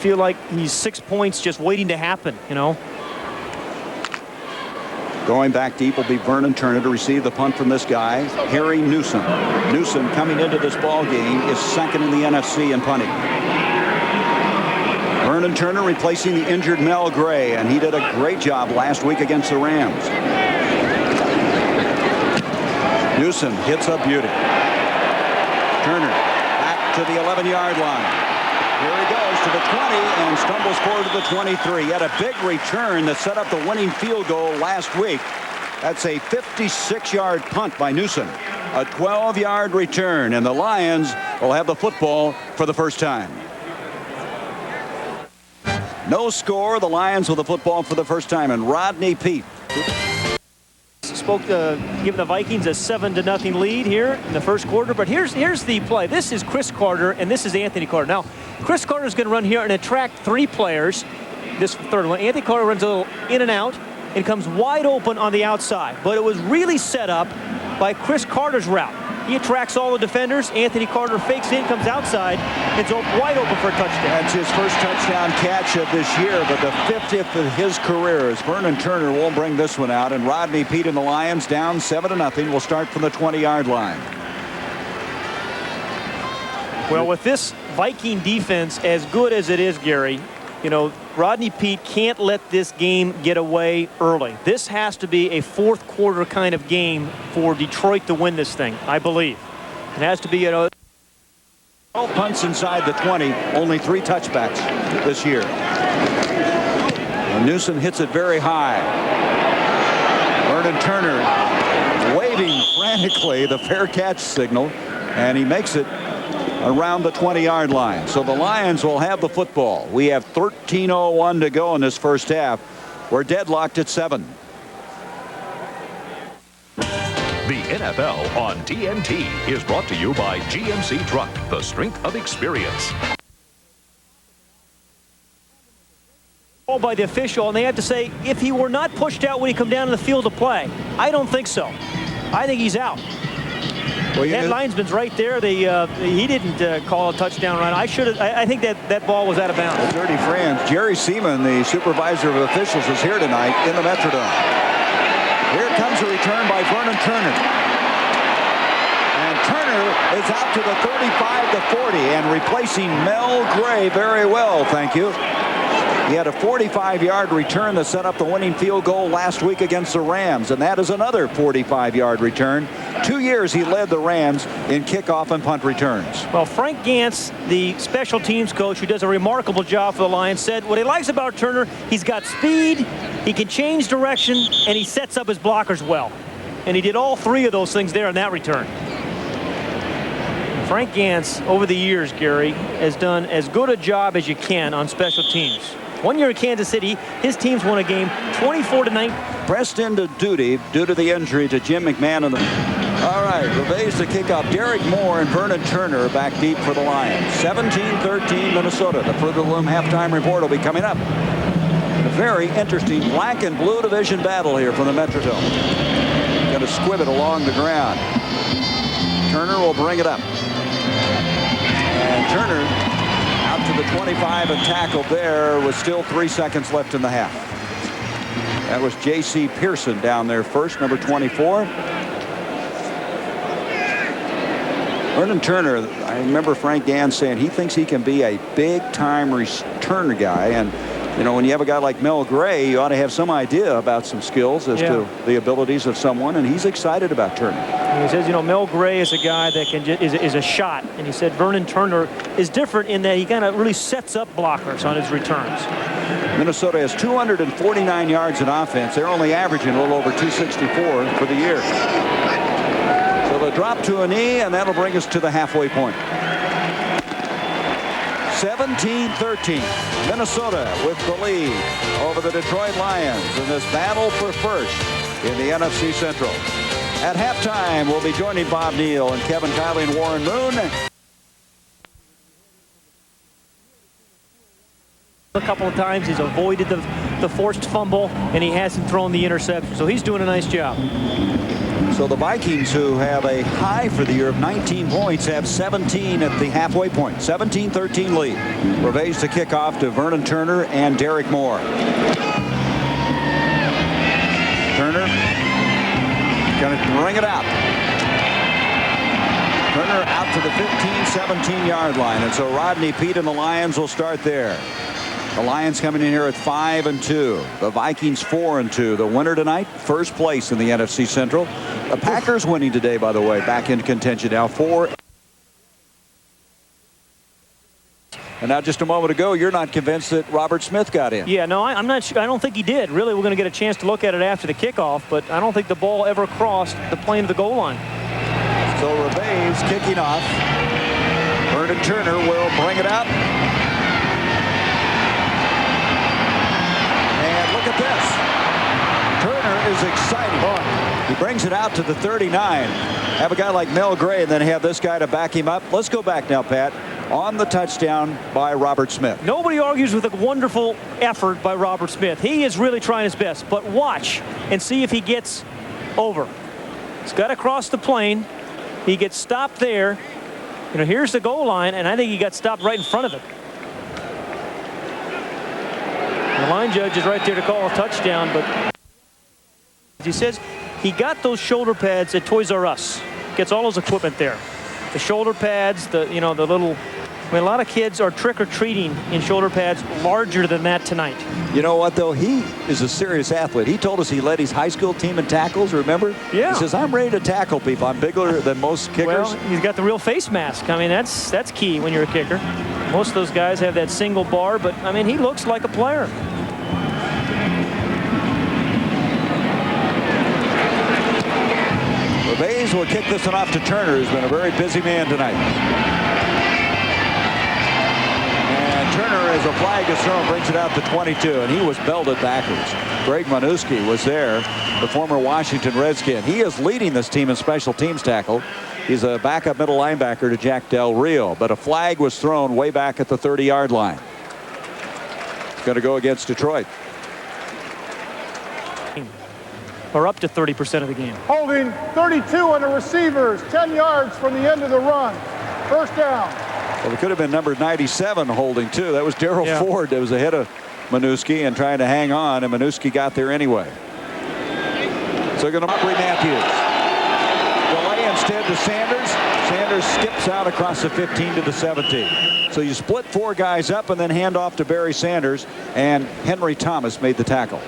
feel like he's 6 points just waiting to happen, you know. Going back deep will be Vernon Turner to receive the punt from this guy, Harry Newsom. Newsom, coming into this ball game, is second in the NFC in punting. Vernon Turner replacing the injured Mel Gray, and he did a great job last week against the Rams. Newsom hits a beauty. Turner back to the 11-yard line. Here he goes to the 20 and stumbles forward to the 23. He had a big return that set up the winning field goal last week. That's a 56-yard punt by Newsom. A 12-yard return, and the Lions will have the football for the first time. No score. The Lions with the football for the first time, and Rodney Peete giving the Vikings a 7-0 lead here in the first quarter. But here's the play. This is Chris Carter, and this is Anthony Carter. Now, Chris Carter is going to run here and attract 3 players. This third one, Anthony Carter runs a little in and out and comes wide open on the outside. But it was really set up by Chris Carter's route. He attracts all the defenders. Anthony Carter fakes in, comes outside. It's wide open for a touchdown. That's his first touchdown catch of this year, but the 50th of his career. As Vernon Turner will bring this one out, and Rodney Peete and the Lions down 7-0 will start from the 20-yard line. Well, with this Viking defense as good as it is, Gary, you know, Rodney Peete can't let this game get away early. This has to be a fourth quarter kind of game for Detroit to win this thing, I believe. It has to be, you know. 12 punts inside the 20, only 3 touchbacks this year. And Newsom hits it very high. Vernon Turner waving frantically the fair catch signal, and he makes it around the 20-yard line. So the Lions will have the football. We have 13:01 to go in this first half. We're deadlocked at 7. The NFL on TNT is brought to you by GMC Truck, the strength of experience. All by the official, and they have to say, if he were not pushed out when he come down to the field to play. I don't think so. I think he's out. Well, that linesman's right there. He didn't call a touchdown run. I think that ball was out of bounds. Dirty Franz. Jerry Seaman, the supervisor of officials, is here tonight in the Metrodome. Here comes a return by Vernon Turner. And Turner is out to the 35 to 40 and replacing Mel Gray very well, thank you. He had a 45-yard return that set up the winning field goal last week against the Rams, and that is another 45-yard return. 2 years he led the Rams in kickoff and punt returns. Well, Frank Gantz, the special teams coach who does a remarkable job for the Lions, said what he likes about Turner, he's got speed, he can change direction, and he sets up his blockers well. And he did all 3 of those things there in that return. Frank Gantz, over the years, Gary, has done as good a job as you can on special teams. 1 year in Kansas City, his teams won a game 24-9. Pressed into duty due to the injury to Jim McMahon. All right, LeVay's to kick off. Derek Moore and Vernon Turner back deep for the Lions. 17-13 Minnesota. The Fruit of the Loom halftime report will be coming up. A very interesting black and blue division battle here from the Metrodome. Got to squib it along the ground. Turner will bring it up. And Turner out to the 25 and tackled there with still 3 seconds left in the half. That was J.C. Pearson down there first, number 24. Vernon Turner, I remember Frank Gantz saying he thinks he can be a big-time returner guy. And, you know, when you have a guy like Mel Gray, you ought to have some idea about some skills as to the abilities of someone, and he's excited about Turner. He says, you know, Mel Gray is a guy that is a shot, and he said Vernon Turner is different in that he kind of really sets up blockers on his returns. Minnesota has 249 yards in offense. They're only averaging a little over 264 for the year. So they'll drop to a knee, and that'll bring us to the halfway point. 17-13. Minnesota with the lead over the Detroit Lions in this battle for first in the NFC Central. At halftime, we'll be joining Bob Neal and Kevin Kiley and Warren Moon. A couple of times he's avoided the forced fumble, and he hasn't thrown the interception, so he's doing a nice job. So the Vikings, who have a high for the year of 19 points, have 17 at the halfway point. 17-13 lead. Reveille to kick off to Vernon Turner and Derek Moore. Turner going to bring it out. Turner out to the 15-17 yard line. And so Rodney Peete and the Lions will start there. The Lions coming in here at 5-2. The Vikings 4-2. The winner tonight, first place in the NFC Central. The Packers winning today, by the way, back in contention now. 4. And now just a moment ago, you're not convinced that Robert Smith got in. Yeah, no, I'm not sure. I don't think he did. Really, we're going to get a chance to look at it after the kickoff, but I don't think the ball ever crossed the plane of the goal line. So Reveille's kicking off. Vernon Turner will bring it up. And look at this. Turner is exciting. He brings it out to the 39. Have a guy like Mel Gray and then have this guy to back him up. Let's go back now, Pat. On the touchdown by Robert Smith. Nobody argues with a wonderful effort by Robert Smith. He is really trying his best, but watch and see if he gets over. He's got to cross the plane. He gets stopped there. You know, here's the goal line, and I think he got stopped right in front of it. The line judge is right there to call a touchdown, but he says he got those shoulder pads at Toys R Us. Gets all his equipment there. The shoulder pads, the little. I mean, a lot of kids are trick-or-treating in shoulder pads larger than that tonight. You know what, though? He is a serious athlete. He told us he led his high school team in tackles, remember? Yeah. He says, I'm ready to tackle people. I'm bigger than most kickers. Well, he's got the real face mask. I mean, that's key when you're a kicker. Most of those guys have that single bar, but, I mean, he looks like a player. Reveille will kick this one off to Turner, who's been a very busy man tonight. Turner, as a flag is thrown, brings it out to 22, and he was belted backwards. Greg Minuski was there, the former Washington Redskin. He is leading this team in special teams tackle. He's a backup middle linebacker to Jack Del Rio, but a flag was thrown way back at the 30-yard line. It's going to go against Detroit. Or up to 30% of the game. Holding 32 on the receivers, 10 yards from the end of the run. First down. Well, it could have been number 97 holding, too. That was Darryl Ford that was ahead of Minuski and trying to hang on, and Minuski got there anyway. So going to Aubrey Matthews. Delay instead to Sanders. Sanders skips out across the 15 to the 17. So you split 4 guys up and then hand off to Barry Sanders, and Henry Thomas made the tackle.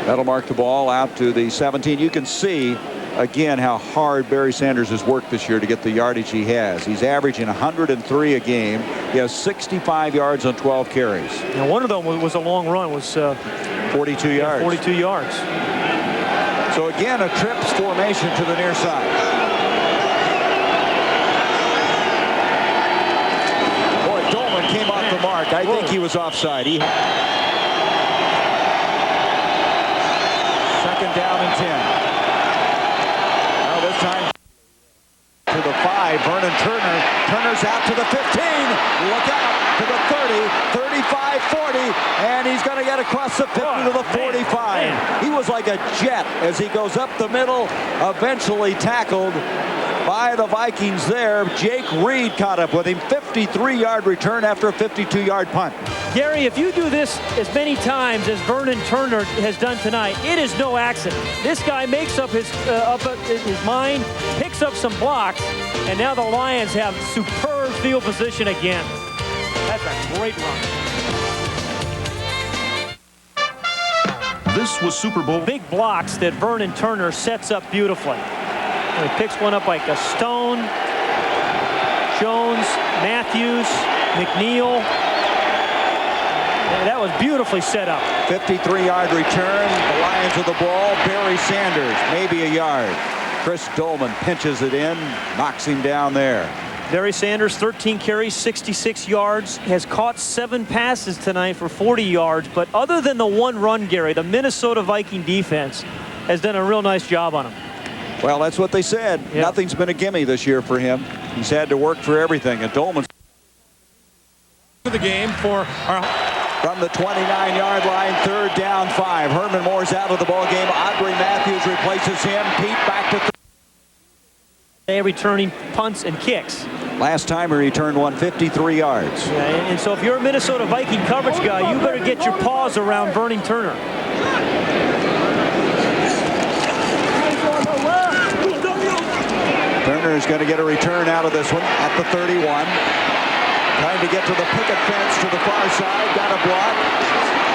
That'll mark the ball out to the 17. You can see again how hard Barry Sanders has worked this year to get the yardage he has. He's averaging 103 a game. He has 65 yards on 12 carries. Now one of them was a long run, was 42 yards. 42 yards. So again, a trips formation to the near side. Boy, Dolman came off the mark. I think he was offside. Second down and 10. Time to the 5. Vernon Turner. Turner's out to the 15. Look out to the 30, 35, 40, and he's going to get across the 50 to the 45. He was like a jet as he goes up the middle, eventually tackled by the Vikings there. Jake Reed caught up with him. 53-yard return after a 52-yard punt. Gary, if you do this as many times as Vernon Turner has done tonight, it is no accident. This guy makes up his mind, picks up some blocks, and now the Lions have superb field position again. That's a great run. This was Super Bowl. Big blocks that Vernon Turner sets up beautifully. He picks one up like a Stone, Jones, Matthews, McNeil. That was beautifully set up. 53-yard return. The Lions with the ball. Barry Sanders, maybe a yard. Chris Dolman pinches it in, knocks him down there. Barry Sanders, 13 carries, 66 yards, has caught 7 passes tonight for 40 yards. But other than the one run, Gary, the Minnesota Viking defense has done a real nice job on him. Well, that's what they said. Yeah. Nothing's been a gimme this year for him. He's had to work for everything. And Dolman's the game for our from the 29-yard line. 3rd down 5. Herman Moore's out of the ball game. Audrey Matthews replaces him. Pete back to They're returning punts and kicks. last time he returned one 53 yards. Yeah, and so if you're a Minnesota Viking coverage guy, you better get your paws around Vernon Turner. Turner is going to get a return out of this one at the 31. Trying to get to the picket fence to the far side. Got a block.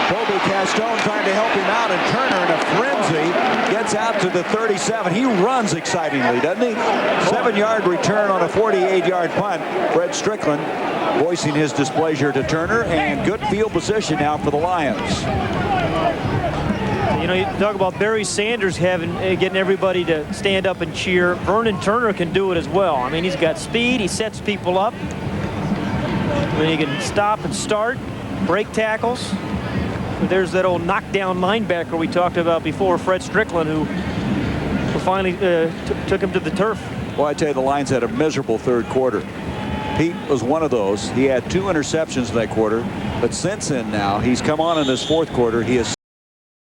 Kobe Castone trying to help him out, and Turner in a frenzy gets out to the 37. He runs excitingly, doesn't he? 7-yard return on a 48-yard punt. Fred Strickland voicing his displeasure to Turner, and good field position now for the Lions. You know, you talk about Barry Sanders getting everybody to stand up and cheer. Vernon Turner can do it as well. I mean, he's got speed. He sets people up. I mean, he can stop and start, break tackles. There's that old knockdown linebacker we talked about before, Fred Strickland, who finally took him to the turf. Well, I tell you, the Lions had a miserable 3rd quarter. Pete was one of those. He had 2 interceptions in that quarter, but since then now, he's come on in this 4th quarter. He has